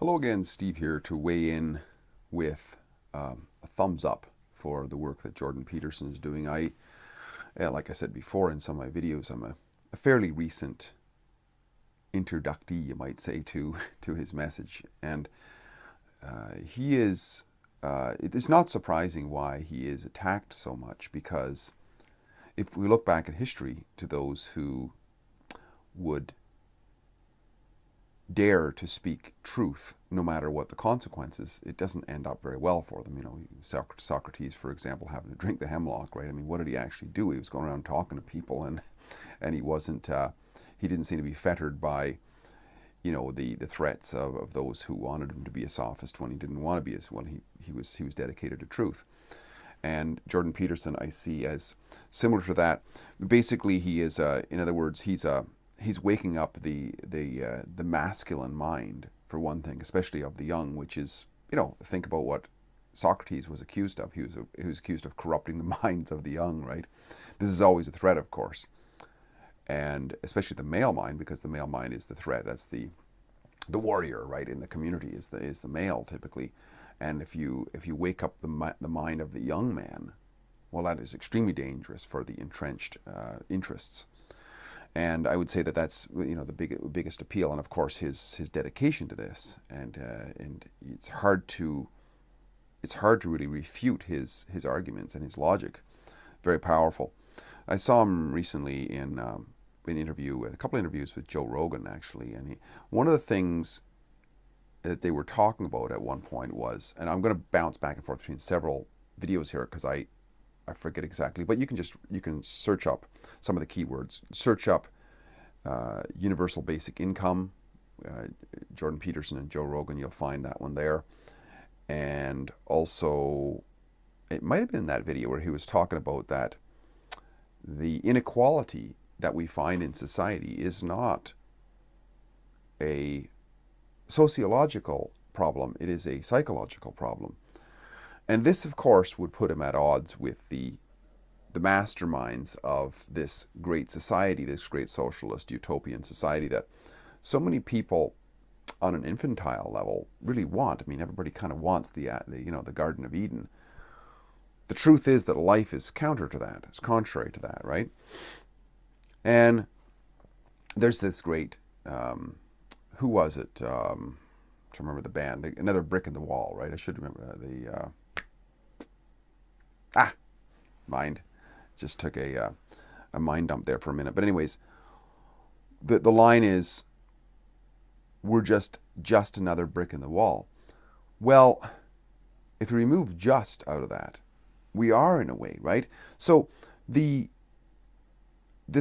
Hello again, Steve here to weigh in with a thumbs up for the work that Jordan Peterson is doing. Like I said before in some of my videos, I'm a fairly recent introductee, you might say, to his message, and he is. It is not surprising why he is attacked so much, because if we look back at history to those who would dare to speak truth no matter what the consequences, it doesn't end up very well for them. You know, Socrates, for example, having to drink the hemlock, right? I mean, what did he actually do? He was going around talking to people, and he wasn't. He didn't seem to be fettered by, the threats of those who wanted him to be a sophist when he didn't want to be as well. He was dedicated to truth. And Jordan Peterson, I see as similar to that. Basically, he is, in other words, he's waking up the masculine mind, for one thing, especially of the young, which is, think about what Socrates was accused of. He was accused of corrupting the minds of the young, right? This is always a threat, of course, and especially the male mind, because the male mind is the threat. That's the warrior, right, in the community is the male typically. And if you wake up the mind of the young man, well, that is extremely dangerous for the entrenched interests. And I would say that that's the biggest appeal, and of course his dedication to this, and it's hard to really refute his arguments and his logic. Very powerful. I saw him recently in an interview, a couple of interviews with Joe Rogan actually, and one of the things that they were talking about at one point was, and I'm going to bounce back and forth between several videos here because I forget exactly, but you can search up some of the keywords. Search up universal basic income, Jordan Peterson and Joe Rogan. You'll find that one there. And also, it might have been that video where he was talking about that the inequality that we find in society is not a sociological problem, it is a psychological problem. And this, of course, would put him at odds with the masterminds of this great society, this great socialist utopian society that so many people on an infantile level really want. I mean, everybody kind of wants the Garden of Eden. The truth is that life is counter to that. It's contrary to that, right? And there's this great, who was it? To remember the band, another brick in the wall, right? I should remember mind. Just took a mind dump there for a minute. But anyways, the line is, we're just another brick in the wall. Well, if you remove just out of that, we are in a way, right? So the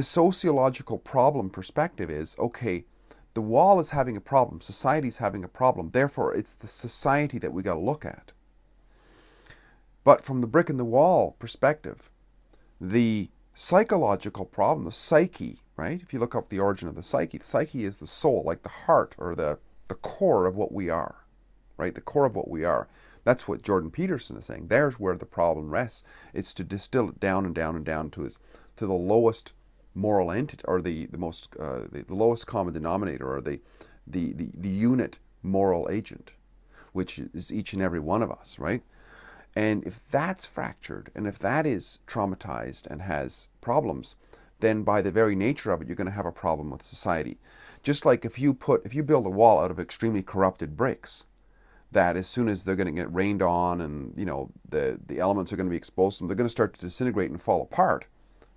sociological problem perspective is, okay, the wall is having a problem, society's having a problem, therefore it's the society that we got to look at. But from the brick in the wall perspective, the psychological problem, the psyche, right? If you look up the origin of the psyche is the soul, like the heart, or the core of what we are, right? The core of what we are. That's what Jordan Peterson is saying. There's where the problem rests. It's to distill it down and down and down to the lowest moral entity, or the lowest common denominator, or the unit moral agent, which is each and every one of us, right? And if that's fractured, and if that is traumatized and has problems, then by the very nature of it, you're going to have a problem with society. Just like if you build a wall out of extremely corrupted bricks, that as soon as they're going to get rained on and the elements are going to be exposed to them, they're going to start to disintegrate and fall apart.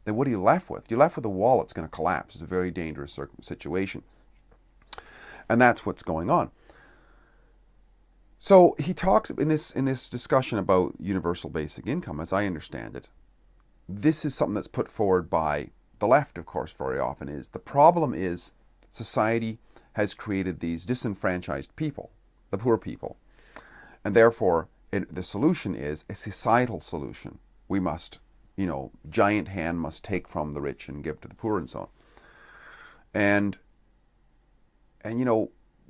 Then what are you left with? You're left with a wall that's going to collapse. It's a very dangerous situation. And that's what's going on. So he talks in this discussion about universal basic income, as I understand it. This is something that's put forward by the left, of course, very often. Is the problem is society has created these disenfranchised people, the poor people, and therefore the solution is a societal solution. We must, giant hand must take from the rich and give to the poor, and so on. And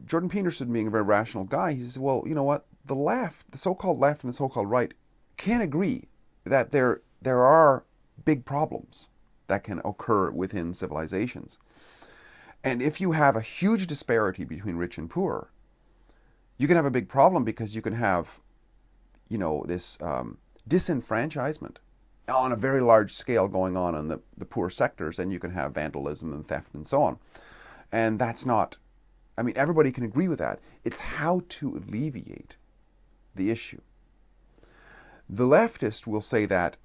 Jordan Peterson, being a very rational guy, he says, well, you know what? The left, the so-called left and the so-called right, can agree that there are big problems that can occur within civilizations. And if you have a huge disparity between rich and poor, you can have a big problem because you can have, this disenfranchisement on a very large scale going on in the poor sectors, and you can have vandalism and theft and so on. And that's not, everybody can agree with that. It's how to alleviate the issue. The leftist will say that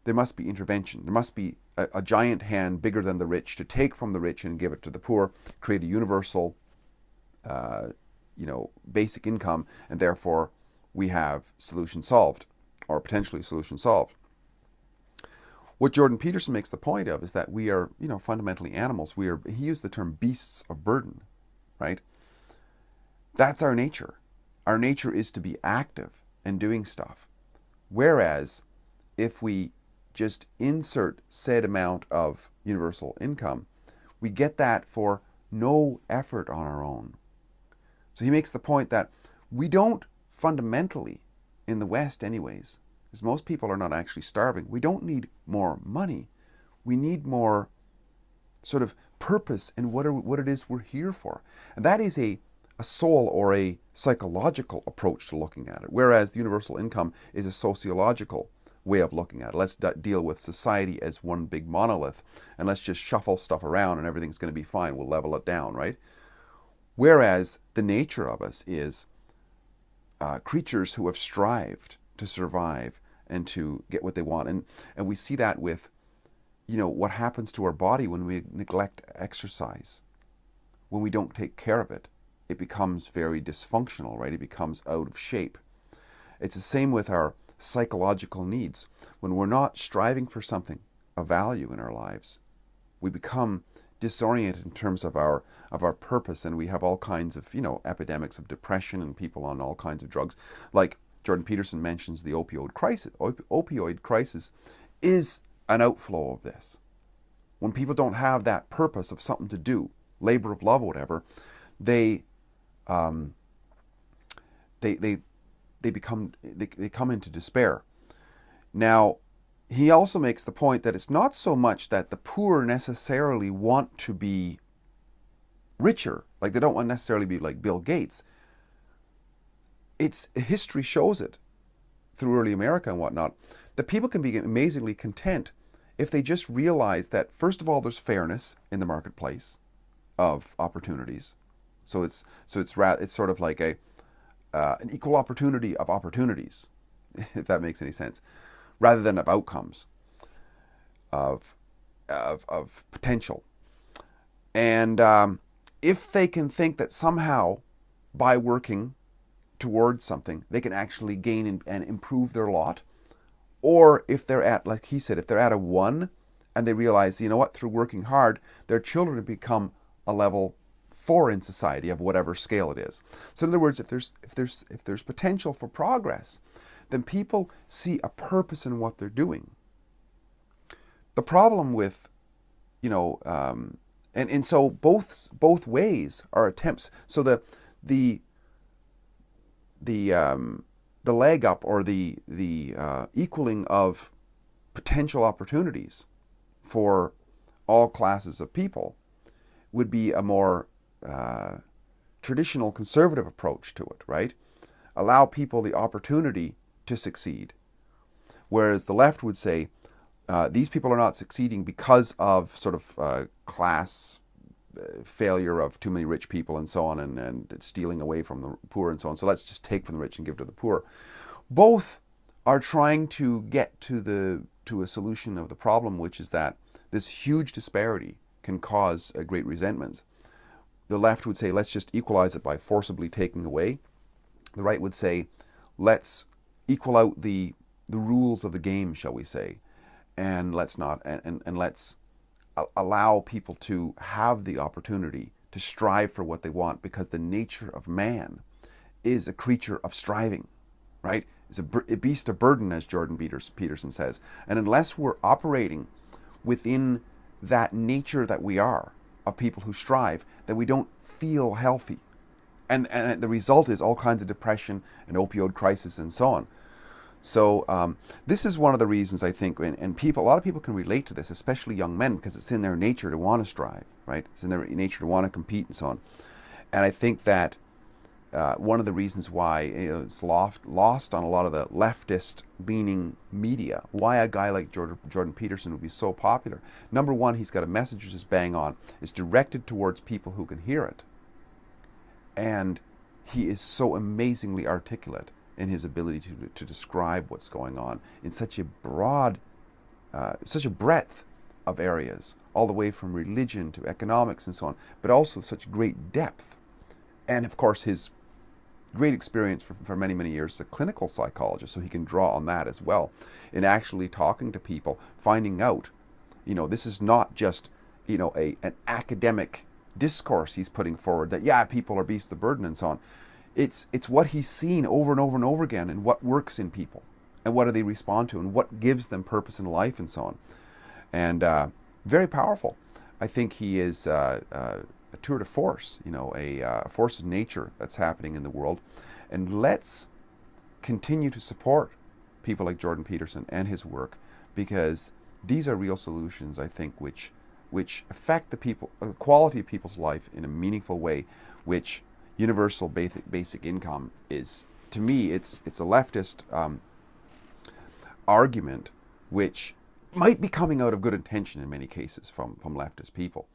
there must be intervention. There must be a giant hand bigger than the rich to take from the rich and give it to the poor, create a universal, basic income, and therefore we have solution solved, or potentially solution solved. What Jordan Peterson makes the point of is that we are, fundamentally animals. He used the term beasts of burden, right? That's our nature. Our nature is to be active and doing stuff. Whereas if we just insert said amount of universal income, we get that for no effort on our own. So he makes the point that we don't fundamentally, in the West anyways, because most people are not actually starving, we don't need more money. We need more sort of purpose in what it is we're here for. And that is a soul or a psychological approach to looking at it, whereas the universal income is a sociological way of looking at it. Let's deal with society as one big monolith, and let's just shuffle stuff around and everything's going to be fine. We'll level it down, right? Whereas the nature of us is creatures who have strived to survive and to get what they want. And we see that with, what happens to our body when we neglect exercise. When we don't take care of it, it becomes very dysfunctional, right? It becomes out of shape. It's the same with our psychological needs. When we're not striving for something of value in our lives, we become disoriented in terms of our purpose, and we have all kinds of, epidemics of depression and people on all kinds of drugs. Like Jordan Peterson mentions, the opioid crisis. Opioid crisis is an outflow of this. When people don't have that purpose of something to do, labor of love, whatever, they come into despair. Now, he also makes the point that it's not so much that the poor necessarily want to be richer, like they don't want necessarily be like Bill Gates. History shows it through early America and whatnot, that people can be amazingly content if they just realize that, first of all, there's fairness in the marketplace of opportunities. So it's sort of like an equal opportunity of opportunities, if that makes any sense, rather than of outcomes, of potential. And if they can think that somehow by working towards something they can actually gain and improve their lot, or if they're at, like he said, if they're at a 1 and they realize, through working hard, their children have become a level 4 in society of whatever scale it is. So in other words, if there's potential for progress, then people see a purpose in what they're doing. The problem with, and so both ways are attempts. So the leg up, or the equaling of potential opportunities for all classes of people would be a more traditional conservative approach to it, right? Allow people the opportunity to succeed. Whereas the left would say, these people are not succeeding because of sort of class failure of too many rich people and so on, and stealing away from the poor and so on. So let's just take from the rich and give to the poor. Both are trying to get to a solution of the problem, which is that this huge disparity can cause a great resentment. The left would say, let's just equalize it by forcibly taking away. The right would say, let's equal out the rules of the game, shall we say, and let's not, and let's allow people to have the opportunity to strive for what they want, because the nature of man is a creature of striving, right? It's a beast of burden, as Jordan Peterson says. And unless we're operating within that nature that we are, of people who strive, then we don't feel healthy. And the result is all kinds of depression and opioid crisis and so on. So this is one of the reasons, I think, and a lot of people can relate to this, especially young men, because it's in their nature to want to strive, right? It's in their nature to want to compete and so on. And I think that one of the reasons why it's lost on a lot of the leftist leaning media, why a guy like Jordan Peterson would be so popular. Number one, he's got a message which is bang on. It's directed towards people who can hear it. And he is so amazingly articulate in his ability to describe what's going on in such a broad, such a breadth of areas, all the way from religion to economics and so on, but also such great depth. And of course, his great experience for many, many years as a clinical psychologist, so he can draw on that as well in actually talking to people, finding out, this is not just, an academic discourse he's putting forward that, yeah, people are beasts of burden and so on. It's what he's seen over and over and over again, and what works in people, and what do they respond to, and what gives them purpose in life and so on. And very powerful. I think he is a tour de force, a force of nature that's happening in the world. And let's continue to support people like Jordan Peterson and his work, because these are real solutions, I think, which affect the quality of people's life in a meaningful way, which universal basic income is. To me, it's a leftist argument which might be coming out of good intention in many cases from leftist people.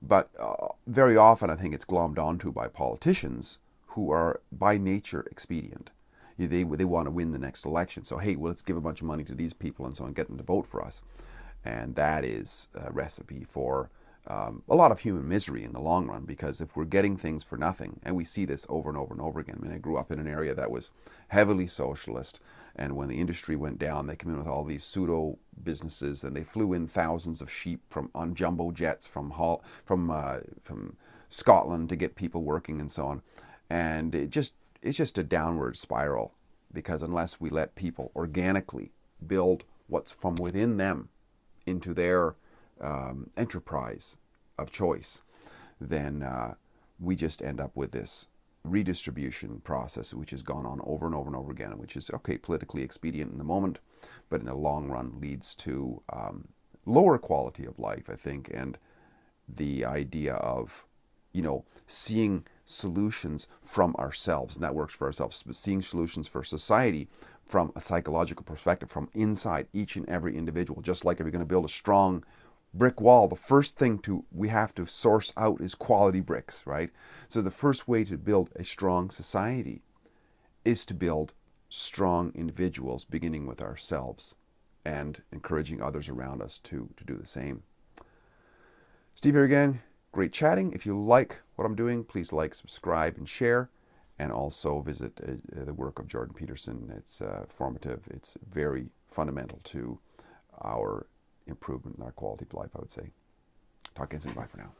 But very often I think it's glommed onto by politicians who are by nature expedient. They want to win the next election. So, hey, well, let's give a bunch of money to these people and so on, get them to vote for us. And that is a recipe for a lot of human misery in the long run, because if we're getting things for nothing, and we see this over and over and over again. I mean, I grew up in an area that was heavily socialist, and when the industry went down, they came in with all these pseudo businesses, and they flew in thousands of sheep on jumbo jets from Scotland to get people working and so on. And it's just a downward spiral, because unless we let people organically build what's from within them into their enterprise of choice, then we just end up with this redistribution process which has gone on over and over and over again, which is, okay, politically expedient in the moment, but in the long run leads to lower quality of life, I think, and the idea of, seeing solutions from ourselves, and that works for ourselves, but seeing solutions for society from a psychological perspective, from inside each and every individual. Just like if you're going to build a strong brick wall, the first thing we have to source out is quality bricks, right? So the first way to build a strong society is to build strong individuals, beginning with ourselves and encouraging others around us to do the same. Steve here again. Great chatting. If you like what I'm doing, please like, subscribe, and share. And also visit the work of Jordan Peterson. It's formative. It's very fundamental to our improvement in our quality of life, I would say. Talk again soon. Bye for now.